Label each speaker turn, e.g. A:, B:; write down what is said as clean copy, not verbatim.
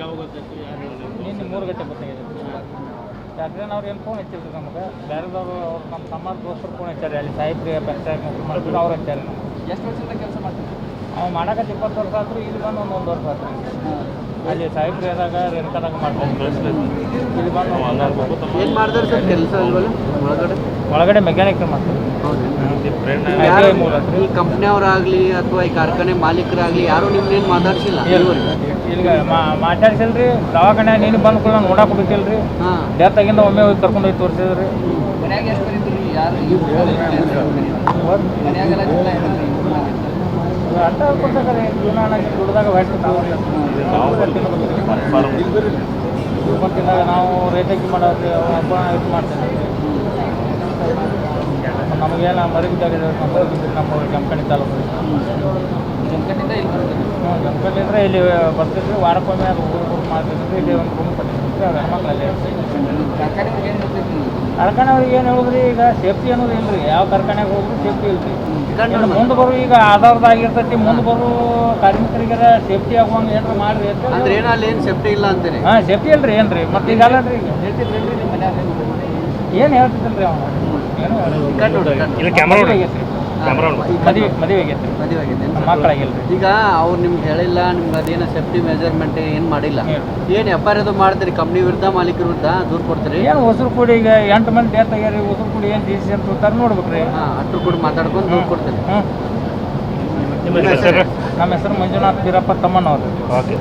A: ಯಾವಾಗ ಗೊತ್ತಾಯ್ತು? ಯಾರು ಹೇಳಿದ್ರು?
B: ನಿನ್ನೆ 3 ಗಂಟೆ ಗೊತ್ತಾಗಿದೆ. ಯಾಕಂದ್ರೆ ಅವ್ರು ಏನು ಫೋನ್ ಹಚ್ಚಿದ್ರು ನಮಗೆ, ಬೇರೆದವರು ಅವ್ರು ನಮ್ಮ ತಮ್ಮ ದೋಸ್ತರು ಫೋನ್ ಹಚ್ಚಾರೆ, ಅಲ್ಲಿ ಸಾಹಿಬ್ರಿಗೆ ಪಂಚಾಯತ್ ನೌಕರಿ ಮಾಡಿದ್ರು, ಅವ್ರು ಹಚ್ಚಾರೆ ನಮ್ಗೆ.
C: ಎಷ್ಟು ವರ್ಷದಿಂದ ಕೆಲಸ ಮಾಡ್ತೀವಿ?
B: ಅವ್ನು ಮಾಡಕ್ಕೆ 20 ವರ್ಷ ಆದ್ರು, ಇಲ್ಲಿ ಬಂದು ಒಂದು ವರ್ಷ ಆಯ್ತು. ಅಲ್ಲಿ ಸಾಹಿಬ್ರಿ ಆದಾಗ ರೇಣುಕಾದಾಗ ಮಾಡ್ತಾರೆ, ಇಲ್ಲಿ ಬಂದು
C: ಏನು ಮಾಡ್ತಾರೆ ಸರ್ ಕೆಲಸ ಇಲ್ವಲ್ಲ
B: ಒಳಗಡೆ ಮೆಕ್ಯಾನಿಕ್ ಮಾಡ್ತಾರೆ.
C: ಈ ಕಂಪ್ನಿಯವರಾಗಲಿ ಅಥವಾ ಈ ಕಾರ್ಖಾನೆ ಮಾಲೀಕರಾಗಲಿ ಯಾರು ನಿಮ್ನೇನು ಮಾತಾಡ್ಸಿಲ್ಲ
B: ಈಗ ಮಾತಾಡ್ಸಿಲ್ರಿ. ದವಾಖಾನೆ ನೀನು ಬಂದು ಕೂಡ ನೋಡಕ್ಕೆ ಬಿಟ್ಟಿಲ್ರಿ. ಡೆತ್ ಆಗಿಂದ ಒಮ್ಮೆ ಹೋಗಿ ಕರ್ಕೊಂಡು ಹೋಗಿ ತೋರಿಸಿದ್ರಿ.
C: ಮನ್ಯಾಗ ಎಷ್ಟು ಬರೀತೀರಿ? ಯಾರು
B: ಅಡ್ಡ ಕೊಡ್ತಾರೆ ಜೀವನ ದುಡ್ದಾಗ ವಯಸ್ಸು ಗೊತ್ತಿದ್ದಾಗ ನಾವು ರೇಟಾಗಿ ಮಾಡೋದು ಹಬ್ಬ ಇದು ಮಾಡ್ತೇವೆ. ನಮಗೇನು ಮರಿಬಿದ್ದಾಗಿದೆ, ನಮ್ಮ ಜಮಖಂಡಿ ತಾಲೂಕು.
C: ಜಮಖಂಡಿಂದ ಇಲ್ಲಿ ಬರ್ತೀವಿ.
B: ಜಮಖಂಡಿಂದ್ರೆ ಇಲ್ಲಿ ಬರ್ತಿದ್ವಿ, ವಾರಕ್ಕೊಮ್ಮೆ ಹುಡುಗರು ಮಾಡ್ತಿದ್ವಿ. ಇಲ್ಲಿ ಒಂದು ರೂಮ್ ಕೊಟ್ಟಿರ್ತೀವಿ, ಅದು ಹೆಣ್ಮಕ್ಳಲ್ಲಿ.
C: ಕಾರ್ಖಾನೆಗೆ ಏನು ಹೇಳ್ತೀವಿ?
B: ಕಾರ್ಖಾನೆ ಅವ್ರಿಗೆ ಏನು ಹೇಳಿದ್ರಿ, ಈಗ ಸೇಫ್ಟಿ ಅನ್ನೋದು ಇಲ್ರಿ. ಯಾವ ಕಾರ್ಖಾನೆಗೆ ಹೋದ್ರು ಸೇಫ್ಟಿ ಇಲ್ರಿ. ಮುಂದೆ ಬರೋ ಈಗ ಆಧಾರದಾಗಿರ್ತೈತಿ, ಮುಂದೆ ಬರೋ ಕಾರ್ಮಿಕರಿಗೆಲ್ಲ ಸೇಫ್ಟಿ ಆಗುವಂಗೆ ಏನಾರ ಮಾಡ್ರಿ
C: ಅಂದ್ರೆ ಏನು ಅಲ್ಲಿ ಏನು ಸೇಫ್ಟಿ ಇಲ್ಲ ಅಂತೀರಿ?
B: ಹಾಂ, ಸೇಫ್ಟಿ ಇಲ್ರಿ ಏನ್ರಿ. ಮತ್ತೆ ಈಗ ಅಲ್ಲನ್ರಿ, ಈಗ ಹೇಳ್ತಿದ್ರಿ ನಿಮ್ಮ ಮನ್ಯಾಗ ಏನು ಹೇಳ್ತಿದ್ದಿಲ್ರಿ ಅವನು. ಮದುವೆ ಆಗೈತ್ರಿ, ಮಕ್ಕಳಾಗಿಲ್ರಿ.
C: ಈಗ ಅವ್ರು ನಿಮ್ಗೆ ಹೇಳಿಲ್ಲ, ನಿಮ್ಗೆ ಅದೇನೋ ಸೇಫ್ಟಿ ಮೆಜರ್ಮೆಂಟ್ ಏನು ಮಾಡಿಲ್ಲ, ಏನು ಎಫ್.ಐ.ಆರ್ ಅದು ಮಾಡ್ತೀರಿ? ಕಂಪ್ನಿ ವಿರುದ್ಧ ಮಾಲೀಕರ ವಿರುದ್ಧ ದೂರು ಕೊಡ್ತೀರಿ?
B: ಏನು ಹೊಸರು ಕೂಡಿ ಈಗ 8 ಮಂದಿ ಡೆತ್ ಆಗ್ಯಾರಿ, ಹೊಸರು ಕೂಡಿ ಏನು ಡಿ ಸಿ ಅಂತ ಹೋಗ್ತಾರೆ ನೋಡ್ಬೇಕ್ರಿ.
C: ಅಟ್ರು ಕೂಡ ಮಾತಾಡ್ಕೊಂಡು ದೂರು ಕೊಡ್ತೀರಿ.
B: ನಮ್ಮ ಹೆಸರು ಮಂಜುನಾಥ್ ಬೀರಪ್ಪ ತಮ್ಮನವ್ರು.
A: ಓಕೆ.